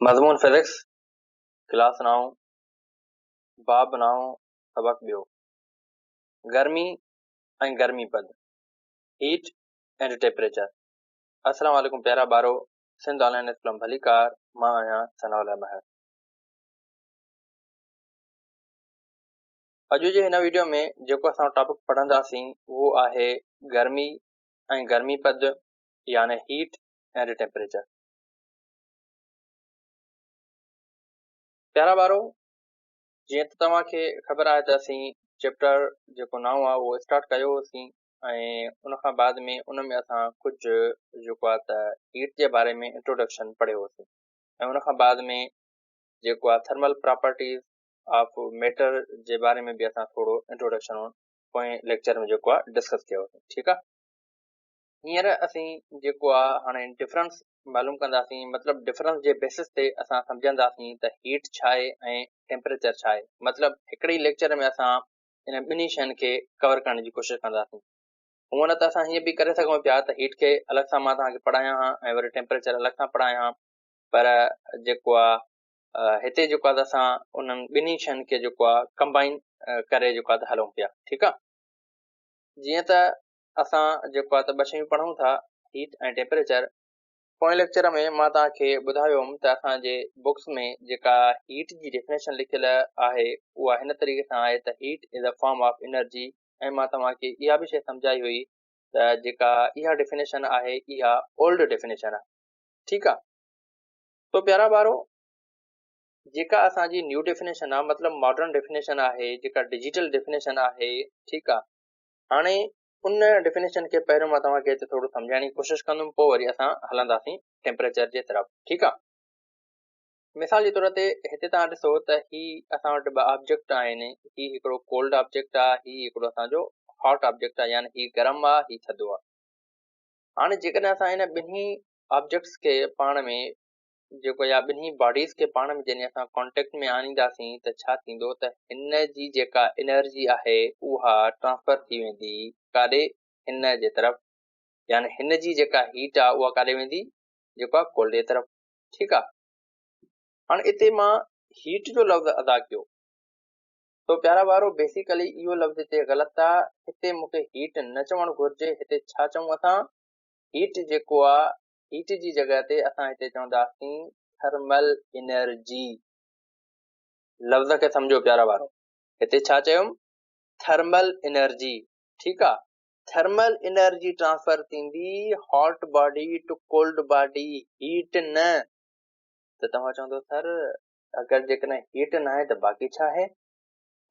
मज़मून physics class 9 बाब 9 सबक ॿियो गर्मी ऐं गर्मी पद हीट एंड टेम्परेचर। अस्सलाम वालेकुम प्यारा ॿारो, सिंध ऑनलाइन स्कूल भलीकार, मां आहियां सनाउल्लाह महर। अॼु जे हिन वीडियो में जेको असां टॉपिक पढ़ंदासीं उहो आहे गर्मी ऐं गर्मी पद यानी हीट एंड टेम्परेचर। प्यारा ॿारो, जीअं त तव्हांखे ख़बर आहे त असीं चैप्टर जेको 9 आहे उहो स्टार्ट कयो होसीं ऐं उन खां बाद में उन में असां कुझु जेको आहे त हीट जे बारे में इंट्रोडक्शन पढ़ियो होसीं ऐं उन खां बाद में जेको आहे थर्मल प्रॉपर्टीज़ ऑफ मैटर जे बारे में बि असां थोरो इंट्रोडक्शन पोएं लेक्चर में जेको आहे डिस्कस कयो होसीं। ठीकु आहे, हींअर असीं जेको आहे हाणे डिफरेंस मालूम कंदासीं, मतिलबु डिफरेंस जे बेसिस ते असां सम्झंदासीं त हीट छा आहे ऐं टेम्परेचर छा आहे। मतिलबु हिकिड़े ई लेक्चर में असां इन ॿिन्ही शयुनि खे कवर करण जी कोशिशि कंदासीं। हूअं न त असां हीअं बि करे सघूं पिया त हीट खे अलॻि सां मां तव्हांखे पढ़ायां हा ऐं वरी टेम्परेचर अलॻि सां पढ़ायां हा, पर जेको आहे हिते जेको आहे त असां उन्हनि ॿिन्ही शयुनि खे जेको आहे कंबाइन करे जेको आहे त हलूं पिया। ठीकु आहे, जीअं त असां जेको आहे त ॿ शयूं पढ़ूं था, हीट ऐं टेम्परेचर। पोएं लेक्चर में मां तव्हांखे ॿुधायो हुउमि त असांजे बुक्स में जेका हीट जी डेफिनेशन लिखियल आहे उहा हिन तरीक़े सां आहे त heat is a form of energy, ऐं मां तव्हांखे इहा बि शइ सम्झाई हुई त जेका इहा डेफिनेशन आहे इहा ओल्ड डेफिनेशन आहे। ठीकु आहे, तो प्यारा ॿारो, जेका असांजी न्यू डेफिनेशन आहे, मतिलबु मॉडर्न डेफिनेशन आहे, जेका डिजिटल डेफिनेशन आहे, ठीकु आहे, हाणे उन डेफिनेशन खे पहिरियों मां तव्हांखे हिते थोरो सम्झाइण जी कोशिशि कंदुमि, पोइ वरी असां हलंदासीं टेम्परेचर जे तरफ़। ठीकु आहे, मिसाल जे तौर ते हिते तव्हां ॾिसो त ही असां वटि ॿ ऑब्जेक्ट आहिनि, ही हिकिड़ो कोल्ड ऑब्जेक्ट आहे, ही हिकिड़ो असांजो हॉट ऑब्जेक्ट आहे, यानी ही गरम आहे, ही थधो आहे। हाणे जेकॾहिं असां हिन ॿिन्ही ऑब्जेक्ट्स खे पाण में जेको या ॿिन्ही बॉडीज़ खे पाण में जॾहिं असां कॉन्टेक्ट में आणींदासीं त छा थींदो त हिन जी जेका एनर्जी आहे उहा ट्रांसफर थी वेंदी काॾे, हिन जे तरफ़, यानी हिन जी जेका हीट आहे उहा काॾे वेंदी, जेको आहे कोल्ड जे तरफ़। ठीकु आहे, हाणे हिते मां हीट जो लफ़्ज़ अदा कयो, तो प्यारा ॿारो बेसिकली इहो लफ़्ज़ हिते ग़लति आहे। हिते मूंखे हीट न चवणु घुरिजे, हिते छा चऊं असां, हीट जेको आहे, हीट जी जॻह ते असां हिते चवंदासीं थर्मल एनर्जी। लफ़्ज़ खे सम्झो प्यारा ॿारो, हिते छा चयुमि, थर्मल एनर्जी। ठीकु आहे, थर्मल एनर्जी ट्रांसफर थींदी hot body to cold body, heat न। त तव्हां चवंदो सर अगरि जेकॾहिं हीट न आहे त बाक़ी छा आहे।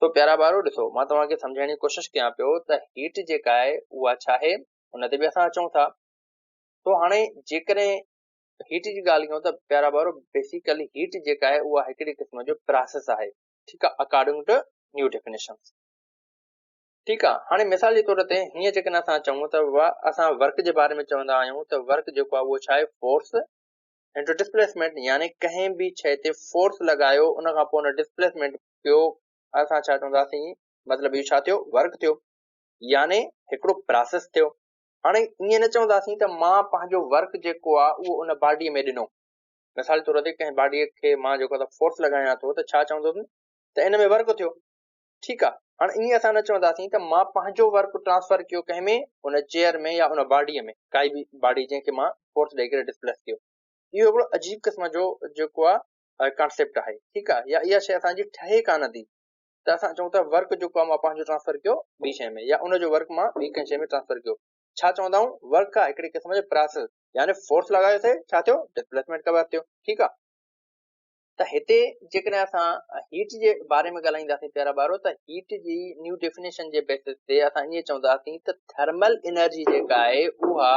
तो प्यारा ॿारो ॾिसो, मां तव्हांखे सम्झाइण जी कोशिशि कयां पियो त हीट जेका आहे उहा छा आहे, उन ते बि असां अचूं था। तो हाणे जेकॾहिं हीट जी ॻाल्हि कयूं त प्यारा ॿारो बेसिकली हीट जेका आहे उहा हिकिड़ी क़िस्म जो प्रोसेस आहे। ठीकु आहे, अकॉर्डिंग टू न्यू डेफिनेशन। ठीकु आहे, हाणे मिसाल जे तौर ते हीअं जेकॾहिं असां चऊं त असां वर्क जे बारे में चवंदा आहियूं त वर्क जेको आहे उहो छा आहे, फोर्स इंटू डिस्प्लेसमेंट, यानी कंहिं बि शइ ते फोर्स लॻायो उन खां पोइ उन डिस्प्लेसमेंट कयो, असां छा चवंदासीं, मतिलबु इहो छा थियो, वर्क थियो, यानी हिकिड़ो प्रोसेस थियो। हाणे ईअं न चवंदासीं त मां पंहिंजो वर्क जेको आहे उहो उन बॉडीअ में ॾिनो। मिसाल जे तौर ते कंहिं बॉडीअ खे मां जेको आहे फोर्स लॻायां थो त छा चवंदुसि त इन में वर्क थियो। ठीकु आहे, हाणे ईअं असां न चवंदासीं त मां पंहिंजो वर्क ट्रांसफर कयो कंहिं में, उन चेयर में या उन बॉडीअ में, काई बि बॉडी जंहिंखे मां फोर्स ॾेई करे डिस्प्लेस कयो। इहो हिकिड़ो अजीब क़िस्म जो जेको आहे कॉन्सेप्ट आहे। ठीकु आहे, या इहा शइ असांजी ठहे कान थी त असां चऊं था वर्क जेको आहे मां पंहिंजो ट्रांसफर कयो ॿी शइ में, या उनजो वर्क मां ॿी कंहिं शइ में ट्रांसफर कयो। छा चवंदा आहियूं, वर्क आहे हिकिड़ी क़िस्म जो प्रोसेस, यानी फोर्स लॻायोसीं, छा थियो, डिस्प्लेसमेंट कवर थियो। ठीकु आहे, त हिते जेकॾहिं असां हीट जे बारे में ॻाल्हाईंदासीं प्यारा ॿारो, त हीट जी न्यू डेफिनेशन जे बेसिस ते असां ईअं चवंदासीं त थर्मल एनर्जी जेका आहे उहा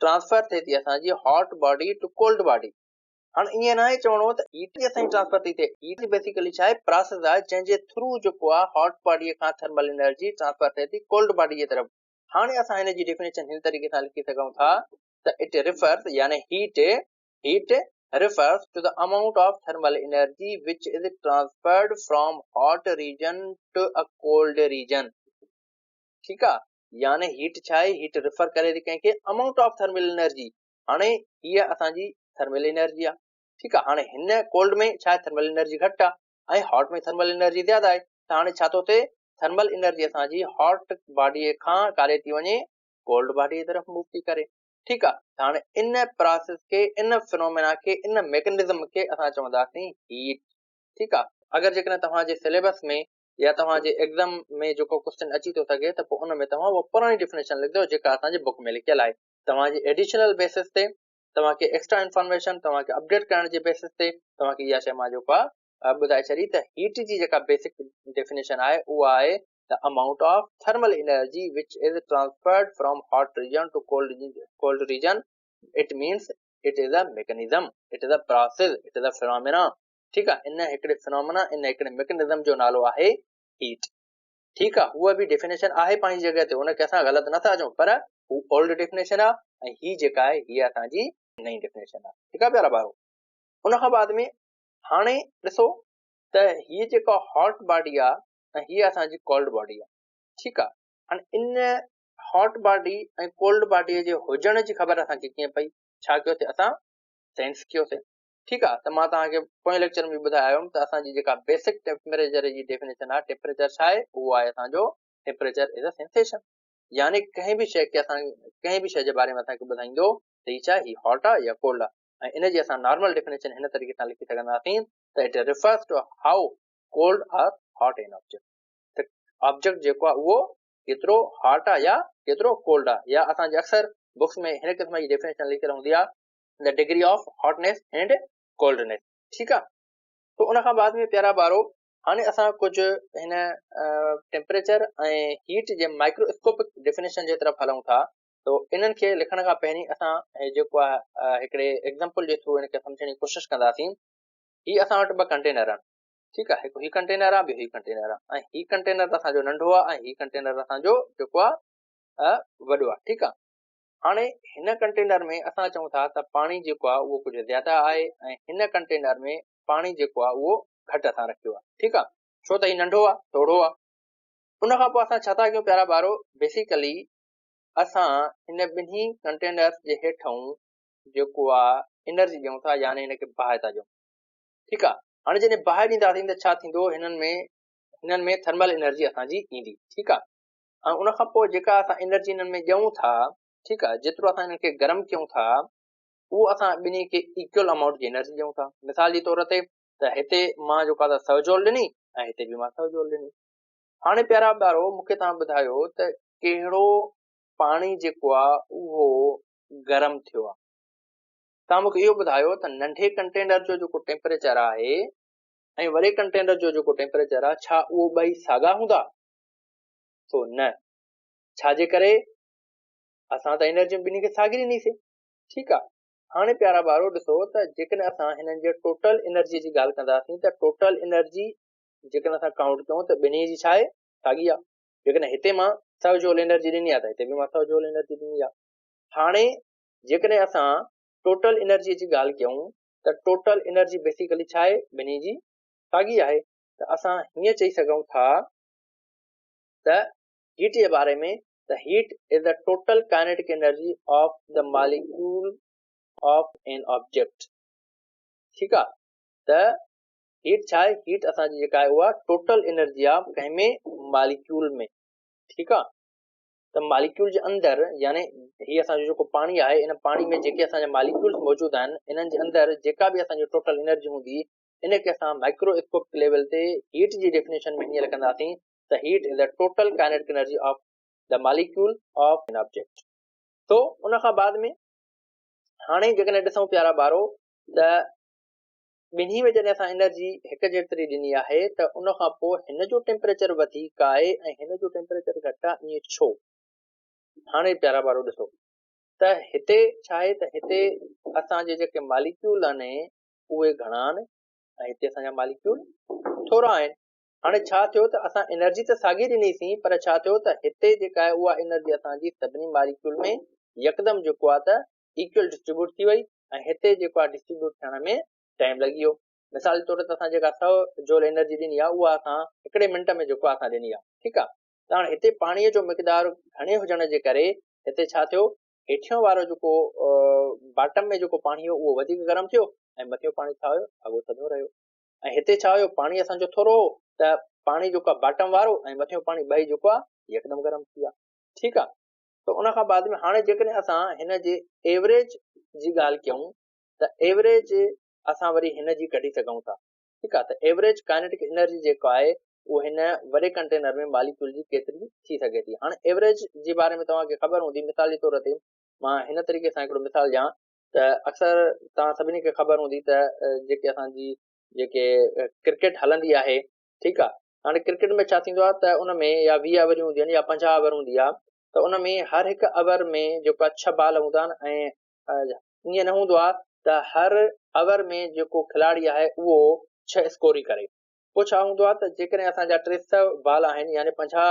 ट्रांसफर थिए थी असांजी hot body to cold body. हाणे ईअं न आहे चवणो त हीट असांजी ट्रांसफर थी थिए, हीट बेसिकली छा आहे, प्रोसेस आहे जंहिंजे थ्रू जेको आहे हॉट बॉडीअ खां थर्मल एनर्जी ट्रांसफर थिए थी कोल्ड बॉडी जे तरफ़। हाणे असां हिन जी डेफिनेशन हिन तरीक़े सां लिखी सघूं था त इट रिफर्स, यानी heat refers to the amount of thermal energy which is transferred from hot region to a cold region। ठीक है, यानी हीट छा आहे, हीट रिफर करे थी कंहिंखे अमाउंट ऑफ थर्मल एनर्जी। हाणे हीअ असांजी थर्मल एनर्जी आहे। ठीकु आहे। हाणे हिन कोल्ड में छा आहे, थर्मल एनर्जी घटि आहे ऐं हॉट में थर्मल एनर्जी ज्यादा आहे, त हाणे छा थो थिए, थर्मल एनर्जी असांजी हॉट बॉडीअ खां कारे थी वञे, कोल्ड बॉडीअ तरफ़ मूव थी करे। ठीकु आहे। त हाणे इन प्रोसेस खे, इन फिनोमेना खे, इन मैकेनिज्म खे असां चवंदासीं हीट। ठीकु आहे। अगरि जेकॾहिं तव्हांजे सिलेबस में या तव्हांजे एग्ज़ाम में जेको क्वेश्चन अची थो सघे त पोइ उन में तव्हां उहा पुराणी डिफिनेशन लिखंदो जेका असांजे बुक में लिखियल आहे। तव्हांजी एडिशनल बेसिस ते, तव्हांखे एक्स्ट्रा इंफॉर्मेशन तव्हांखे अपडेट करण जे बेसिस ते तव्हांखे इहा शइ मां जेको आहे ॿुधाए छॾी त हीट जी जेका बेसिक डेफिनेशन आहे उहा आहे the amount of thermal energy which is transferred from hot region to cold region. It means it is a mechanism, it is a process, it is a phenomena. ठीकु आहे। इन हिकिड़े phenomena, इन हिकिड़े mechanism जो नालो आहे हीट। ठीकु आहे। उहा बि डेफिनेशन आहे पंहिंजी जॻह ते, उनखे असां ग़लति नथा चऊं, पर हू ओल्ड डेफिनेशन आहे ऐं ही जेका आहे हीअ असांजी नई डेफिनेशन आहे। ठीकु आहे प्यारा ॿारो। उन खां बाद में हाणे ॾिसो त हीअ जेका हॉट बॉडी आहे ऐं हीअ असांजी कोल्ड बॉडी आहे। ठीकु आहे। हाणे इन हॉट बॉडी ऐं कोल्ड बॉडीअ जे हुजण जी ख़बर असांखे कीअं पई, छा कयोसीं असां, सेंस कयोसीं। ठीकु आहे। त मां तव्हांखे पोएं लेक्चर में ॿुधायो त असांजी जेका बेसिक टेम्परेचर जी डेफिनेशन आहे, टेम्परेचर छा आहे, उहो आहे असांजो टेम्परेचर इज अ सेंसेशन। यानी कंहिं बि शइ खे असां, कंहिं बि शइ जे बारे में असांखे ॿुधाईंदो त हीअ छा आहे, हीअ हॉट आहे या कोल्ड आहे। ऐं इन जी असां नॉर्मल डेफिनेशन हिन तरीक़े सां लिखी सघंदासीं त it refers to how cold or hot in object. त ऑब्जेक्ट जेको आहे उहो केतिरो हॉट आहे या केतिरो कोल्ड आहे, या असांजे अक्सर बुक्स में हिन क़िस्म जी डेफिनेशन लिखियल हूंदी आहे, the degree of hotness and coldness. ठीकु आहे। तो उन खां बाद में प्यारा ॿारो हाणे असां कुझु हिन टेम्परेचर ऐं हीट जे माइक्रोस्कोपिक डेफिनेशन जे तरफ़ हलूं था। तो इन्हनि खे लिखण खां पहिरीं असां जेको आहे हिकिड़े एग्ज़ाम्पल जे थ्रू हिनखे सम्झण जी कोशिशि कंदासीं। हीअ असां वटि ॿ कंटेनर आहिनि। ठीकु आहे। हिकु हीउ कंटेनर आहे, ॿियो हीउ कंटेनर आहे, ऐं हीउ कंटेनर असांजो नंढो आहे ऐं हीउ कंटेनर असांजो जेको आहे वॾो आहे। ठीकु आहे। हाणे हिन कंटेनर में असां चऊं था त पाणी जेको आहे उहो कुझु ज्यादा आहे ऐं हिन कंटेनर में पाणी जेको आहे उहो घटि असां रखियो आहे। ठीकु आहे। छो त हीउ नंढो आहे, थोरो आहे। उन खां पोइ असां छा था कयूं प्यारा ॿारो, बेसिकली असां हिन ॿिन्ही कंटेनर जे हेठां जेको आहे एनर्जी ॾियूं था, यानी हिनखे बाहि था ॾियूं। ठीकु आहे। हाणे जॾहिं बाहि ॾींदासीं त छा थींदो, हिननि में थर्मल एनर्जी असांजी ईंदी। ठीकु आहे। ऐं उन खां पोइ जेका असां एनर्जी हिननि में ॾियूं था, ठीकु आहे, जेतिरो असां हिनखे गरम कयूं था उहो असां ॿिन्ही खे इक्वल अमाउंट जी एनर्जी ॾियूं था। मिसाल जे तौर ते त हिते मां जेको आहे 100 जूल ॾिनी ऐं हिते बि मां 100 जूल ॾिनी। हाणे प्यारा ॿारो मूंखे तव्हां ॿुधायो त कहिड़ो पाणी जेको आहे उहो गरम थियो आहे। तव्हां मूंखे इहो ॿुधायो त नंढे कंटेनर जो जेको टेम्परेचर आहे ऐं वॾे कंटेनर जो जेको टेम्परेचर आहे, छा उहो ॿई साॻा हूंदा? तो न। छाजे करे? असां त एनर्जी ॿिन्ही खे साॻी ॾिनीसीं। ठीकु आहे। हाणे प्यारा ॿारो ॾिसो त जेकॾहिं असां हिननि जे टोटल एनर्जी जी ॻाल्हि कंदासीं त टोटल एनर्जी जेकॾहिं असां काउंट कयूं त ॿिन्ही जी छा आहे, साॻी आहे। जेकॾहिं हिते मां 100 जूल एनर्जी ॾिनी आहे त हिते बि मां 100 जूल एनर्जी ॾिनी आहे। हाणे जेकॾहिं असां टोटल एनर्जी जी ॻाल्हि कयूं त टोटल एनर्जी बेसिकली छा आहे, ॿिन्ही जी साॻी आहे। त असां हीअं चई सघूं था त हीट जे बारे में, the heat is the total kinetic energy of the molecule of an object। ठीकु आहे। त हीट छा आहे, हीट असांजी जेका आहे उहा टोटल एनर्जी आहे कंहिं में, मॉलिक्यूल में। ठीकु आहे। त मॉलिक्यूल जे अंदरि, यानी हीअ असांजो जेको पाणी आहे, इन पाणी में जेके असांजा मॉलिक्यूल्स मौजूदु आहिनि, इन्हनि जे अंदरि जेका बि असांजी टोटल एनर्जी हूंदी, इनखे असां माइक्रोस्कोपिक लेवल ते हीट जी डेफिनेशन में हीअं लिखंदासीं त heat is the total kinetic energy of the molecule of an object. तो उन खां बाद में हाणे जेकॾहिं ॾिसूं प्यारा ॿारो त ॿिन्ही में जॾहिं असां एनर्जी हिकु जेतिरी ॾिनी आहे त उन खां पोइ हिन जो टेम्परेचर वधीक आहे ऐं हिन जो टेम्परेचर घटि आहे, ईअं छो? हाणे प्यारा ॿारो ॾिसो त हिते छा आहे त हिते असांजे जेके मॉलिक्यूल आहिनि उहे घणा आहिनि ऐं हिते असांजा मॉलिक्यूल थोरा आहिनि। हाणे छा थियो त असां एनर्जी त साॻी ॾिनीसीं, पर छा थियो त हिते जेका आहे उहा एनर्जी असांजी सभिनी मॉलिक्यूल में यकदमि जेको आहे त इक्वल डिस्ट्रीब्यूट थी वई ऐं हिते जेको आहे डिस्ट्रीब्यूट थियण में टाइम लॻी वियो। मिसाल जे तौर ते असां जेका 100 जूल एनर्जी ॾिनी आहे उहा असां हिकिड़े मिंट में जेको असां ॾिनी आहे। ठीकु आहे। त हाणे हिते पाणीअ जो मिक़दार घणे हुजण जे करे हिते छा थियो, हेठियों वारो जेको बॉटम में जेको पाणी हो उहो वधीक गरम थियो ऐं मथियों पाणी छा हुयो अॻो थधो रहियो। ऐं हिते छा हुयो पाणी असांजो थोरो हो त पाणी जेको आहे बॉटम वारो ऐं मथियों पाणी ॿई जेको आहे यकदमि गरम थी विया। ठीकु आहे। त उन खां बाद में हाणे जेकॾहिं असां हिन जे एवरेज जी ॻाल्हि कयूं त एवरेज असां वरी हिन जी कढी सघूं था। ठीकु आहे। त एवरेज काइनेटिक एनर्जी जेको आहे उहो हिन वॾे कंटेनर में मॉलिक्यूल जी केतिरी थी सघे थी। हाणे एवरेज जे बारे में तव्हांखे ख़बर हूंदी, मिसाल जे तौर ते मां हिन तरीक़े सां हिकिड़ो मिसाल ॾियां त अक्सर तव्हां सभिनी खे ख़बर हूंदी त जेके असांजी जेके क्रिकेट हलंदी आहे, ठीकु आहे। हाणे क्रिकेट में छा थींदो आहे त उन में या 20 ओवरियूं हूंदियूं आहिनि या 50 ओवर हूंदी आहे, त उन में हर हिकु ओवर में जेको आहे 6 बॉल हूंदा आहिनि ऐं ईअं न हूंदो आहे त हर ओवर में जेको खिलाड़ी आहे उहो 6 स्कोर ई करे। पोइ छा हूंदो आहे त जेकॾहिं असांजा 300 बॉल आहिनि यानी 50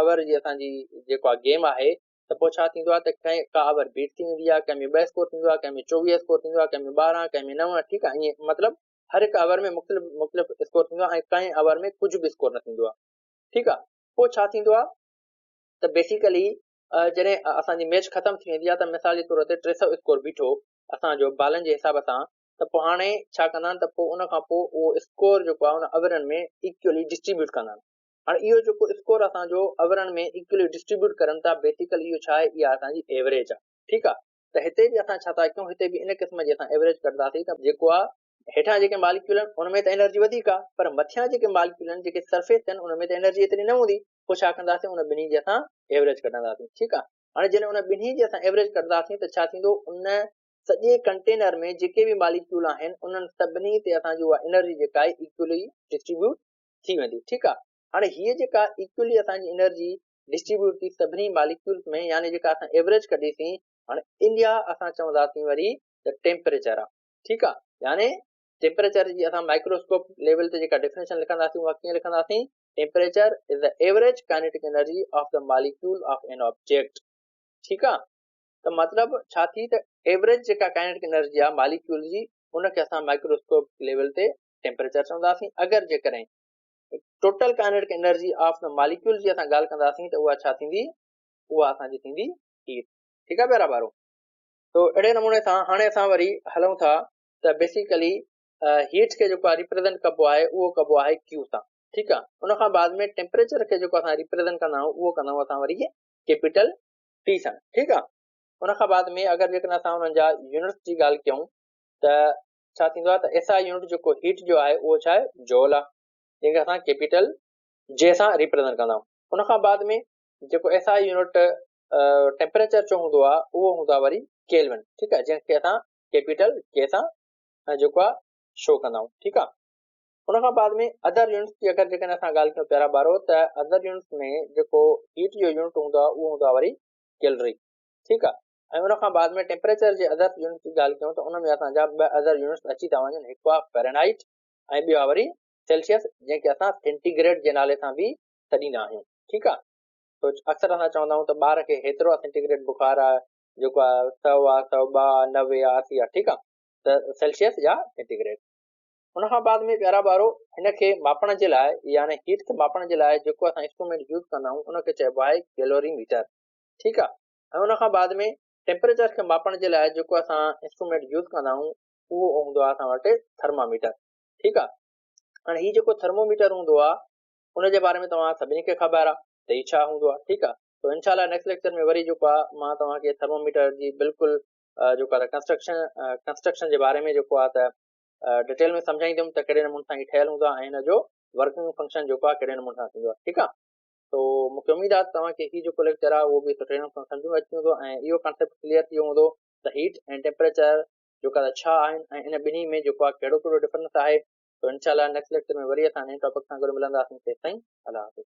ओवर जी असांजी जेको आहे गेम आहे, त पोइ छा थींदो आहे त कंहिं का ओवर बीट थी वेंदी आहे, कंहिं में 2 स्कोर थींदो आहे, कंहिं में 24 स्कोर थींदो आहे, कंहिं में 12, कंहिं में 9। ठीकु आहे। ईअं मतिलबु हर हिकु ओवर में मुख़्तलिफ़ स्कोर थींदो आहे ऐं कंहिं ओवर में कुझु बि स्कोर न थींदो आहे। ठीकु आहे। पोइ छा थींदो आहे त बेसिकली जॾहिं असांजी मैच ख़तम थी वेंदी आहे त मिसाल जे तौर ते 300 स्कोर बीठो असांजो बॉलनि जे हिसाब सां, त पोइ हाणे छा कंदा आहिनि त पोइ उन खां पोइ उहो स्कोर जेको आहे उन ओवरनि में इक्वली डिस्ट्रीब्यूट कंदा आहिनि। हाणे इहो जेको स्कोर असांजो ओवरनि में इक्वली डिस्ट्रीब्यूट करनि था, बेसिकली इहो छा आहे, इहा असांजी एवरेज आहे। ठीकु आहे। त हिते बि असां छा था कयूं, हिते बि इन क़िस्म जी असां एवरेज कढंदासीं त जेको आहे हेठां जेके मॉलिक्यूल आहिनि उन में त एनर्जी वधीक आहे, पर मथियां जेके मॉलिक्यूल आहिनि जेके सरफेस आहिनि उन में त एनर्जी एतिरी न हूंदी। पोइ छा कंदासीं, उन ॿिन्ही जी असां एवरेज कढंदासीं। ठीकु आहे। हाणे जॾहिं उन ॿिन्ही जी असां एवरेज कढंदासीं त छा थींदो, उन सॼे कंटेनर में जेके बि मॉलिक्यूल आहिनि उन्हनि सभिनी ते असांजी उहा एनर्जी जेका आहे इक्वली डिस्ट्रीब्यूट थी वेंदी। ठीकु आहे। हाणे हीअ जेका इक्वली असांजी एनर्जी डिस्ट्रीब्यूट थी सभिनी मॉलिक्यूल्स में, यानी जेका असां एवरेज कढीसीं, हाणे इंडिया असां चवंदासीं वरी त टेम्परेचर आहे। ठीकु आहे। यानी टेम्परेचर जी असां माइक्रोस्कोप लेवल ते जेका डेफिनेशन लिखंदासीं उहा कीअं लिखंदासीं, temperature is the average kinetic energy of the molecule of an object. ठीकु आहे। त मतिलबु छा थी त एवरेज जेका काइनेटिक एनर्जी आहे मॉलिक्यूल जी उनखे असां माइक्रोस्कोप लेवल ते टेम्परेचर चवंदासीं। अगरि जेकॾहिं total kinetic energy of the molecule जी असां ॻाल्हि कंदासीं त उहा छा थींदी, उहा असांजी थींदी हीट। ठीकु आहे प्यारा ॿारो। तो अहिड़े नमूने सां हाणे असां वरी हलूं था त बेसिकली हीट खे जेको आहे रिप्रेज़ेंट कबो आहे उहो कबो आहे क्यू सां। ठीकु आहे। उन खां बाद में टेम्परेचर खे जेको असां रिप्रेज़ेंट कंदा आहियूं उहो कंदा आहियूं असां वरी कैपिटल टी सां। ठीकु आहे। उन खां बाद में अगरि जेकॾहिं असां हुननि जा यूनिट्स जी ॻाल्हि कयूं त छा थींदो आहे त एसआई यूनिट जेको हीट जो आहे उहो छा आहे, जॉल आहे, जंहिंखे असां कैपिटल जे सां रिप्रेज़ेंट कंदा आहियूं। उन खां बाद में जेको एसआई यूनिट टेम्परेचर जो हूंदो आहे उहो हूंदो आहे वरी केल्विन। ठीकु आहे। जंहिंखे असां कैपिटल के सां जेको आहे शो कंदा आहियूं। ठीकु आहे। उन खां बाद में अदर यूनिट्स जी अगरि जेकॾहिं असां ॻाल्हि कयूं प्यारा ॿारो त अदर यूनिट्स में जेको हीट जो यूनिट हूंदो आहे उहो हूंदो आहे वरी कैलरी। ठीकु आहे। ऐं उन खां बाद में टेम्परेचर जे अदर यूनिट जी ॻाल्हि कयूं त उन में असांजा 2 अदर यूनिट्स अची था वञनि, हिकु आहे फ़ारेनहाइट ऐं ॿियो आहे वरी सेल्सियस, जंहिंखे असां सेंटीग्रेड जे नाले सां बि सॾींदा आहियूं। ठीकु आहे। तो अक्सर असां चवंदा आहियूं त ॿार खे हेतिरो आहे सेंटीग्रेड बुखार आहे, जेको आहे 100 आहे, 102, 90 आहे, 80 आहे। ठीकु आहे। त सेल्सियस या सेंटीग्रेड। उन खां बाद में प्यारा ॿारो हिन खे मापण जे लाइ यानी हीट खे मापण जे लाइ जेको असां इंस्ट्रूमेंट यूज़ कंदा आहियूं उनखे चइबो आहे कैलोरीमीटर। ठीकु आहे। ऐं उन खां बाद में टेम्परेचर खे मापण जे लाइ जेको असां इंस्ट्रूमेंट यूज़ कंदा आहियूं उहो हूंदो आहे असां वटि थर्मामीटर। ठीकु आहे। हाणे हीउ जेको थर्मोमीटर हूंदो आहे उनजे बारे में तव्हां सभिनी खे ख़बर आहे त हीउ छा हूंदो आहे। ठीकु आहे। तो इंशाल्लाह नेक्स्ट लेक्चर में वरी जेको आहे मां तव्हांखे थर्मोमीटर जी बिल्कुलु जेको आहे कंस्ट्रक्शन जे बारे में जेको आहे त डिटेल में सम्झाईंदुमि त कहिड़े नमूने सां ठहियल हूंदो आहे ऐं हिन जो वर्किंग फंक्शन जेको आहे कहिड़े नमूने सां थींदो आहे। ठीकु आहे। तो मूंखे उमेद आहे तव्हांखे हीउ जेको लेक्चर आहे उहो बि सुठे नमूने सां सम्झ में अची वेंदो ऐं इहो कॉन्सेप्ट क्लियर थी वेंदो त हीट ऐं टेम्परेचर जेका छा आहिनि ऐं इन ॿिन्ही में जेको आहे कहिड़ो कहिड़ो डिफरेंस आहे। तो इंशाल्लाह नेक्स्ट लेक्चर में वरी असां नए टॉपिक सां गॾु मिलंदासीं। तेसिताईं अल्लाह हाफ़िज़।